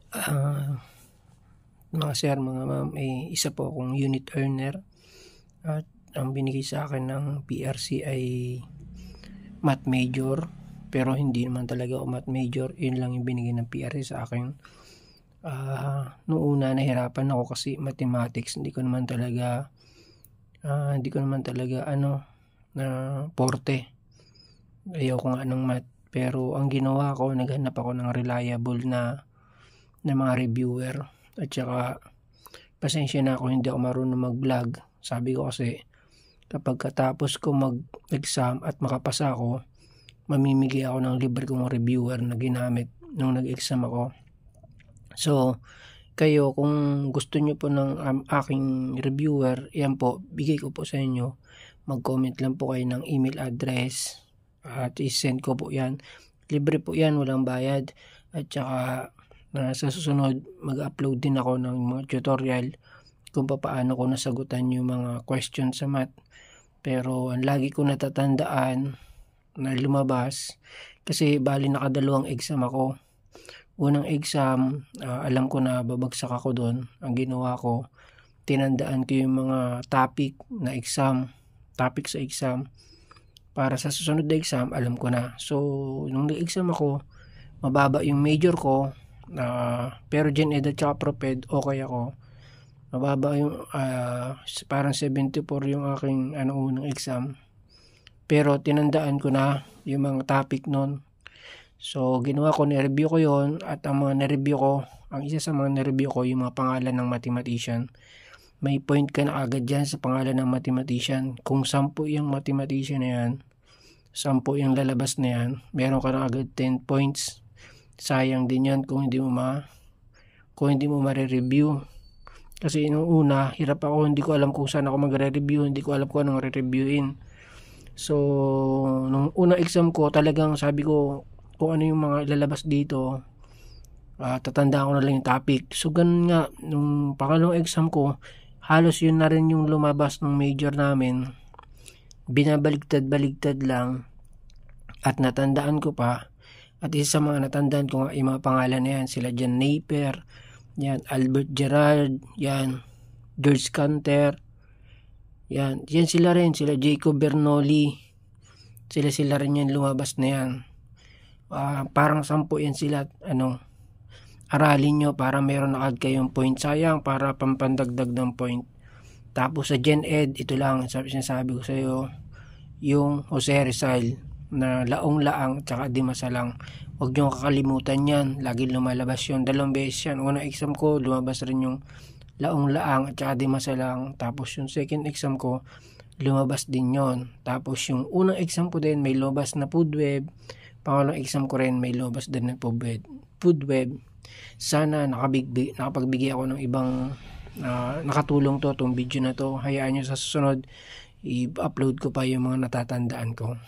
Ah, mga sir, mga ma'am, isa po akong unit earner at ang binigay sa akin ng PRC ay math major, pero hindi naman talaga ako math major. Yun lang yung binigay ng PRC sa akin. Noong una nahirapan ako kasi mathematics, hindi ko naman talaga na forte. Ayoko nga ng math, pero ang ginawa ko, naghanap ako ng reliable na mga reviewer. At saka pasensya na ako, hindi ako marunong mag-vlog. Sabi ko kasi kapag katapos ko mag-exam at makapasa ako, mamimigay ako ng libre kong reviewer na ginamit nung nag-exam ako. So kayo, kung gusto nyo po ng aking reviewer, yan po, bigay ko po sa inyo. Mag-comment lang po kayo ng email address at i-send ko po yan. Libre po yan, walang bayad. At saka sa susunod, mag-upload din ako ng mga tutorial kung paano ko nasagutan yung mga question sa math. Pero ang lagi ko natatandaan na lumabas, kasi bali nakadalawang exam ako. Unang exam, alam ko na babagsak ako doon. Ang ginawa ko, tinandaan ko yung mga topic sa exam, para sa susunod na exam, alam ko na. So, nung nag-exam ako, mababa yung major ko, pero Gen Ed at saka Proped, okay ako. Mababa yung, parang 74 yung aking unang exam. Pero tinandaan ko na yung mga topic nun. So, ginawa ko, ni-review ko yon, at ang mga na-review ko, ang isa sa mga na-review ko, yung mga pangalan ng mathematician. May point ka na agad dyan sa pangalan ng mathematician. Kung 10 yung mathematician na yan, 10 yung lalabas na yan, meron ka na agad 10 points. Sayang din yan kung hindi mo ma-review. Kasi nung una, hirap ako, hindi ko alam kung saan ako magre-review, hindi ko alam kung anong re-reviewin. So, nung unang exam ko, talagang sabi ko, kung ano yung mga ilalabas dito, tatandaan ko na lang yung topic. So ganun nga, nung pangalawang exam ko, halos yun na rin yung lumabas ng major namin. Binabaligtad-baligtad lang, at natandaan ko pa. At isa sa mga natandaan ko nga, yung mga pangalan na yan, sila John Napier, yan, Albert Gerard, yan, George Cantor, yan sila rin, sila Jacob Bernoulli, sila rin yan lumabas na yan. Parang 10 yan sila. Aralin nyo para meron na agad kayong point. Sayang, para pampandagdag ng point. Tapos sa Gen Ed, ito lang sinasabi ko sa iyo, yung Jose Rizal na laong-laang tsaka di masalang, huwag nyo kakalimutan yan. Lagi lumalabas yun, 2 beses yan. Unang exam ko, lumabas rin yung laong-laang at tsaka di masalang. Tapos yung second exam ko, lumabas din yon. Tapos yung unang exam ko din, may lumabas na food web. Pangalawang exam ko rin, may lumabas din na food web. Sana nakapagbigay ako ng ibang nakatulong itong video na to. Hayaan nyo sa susunod, i-upload ko pa yung mga natatandaan ko.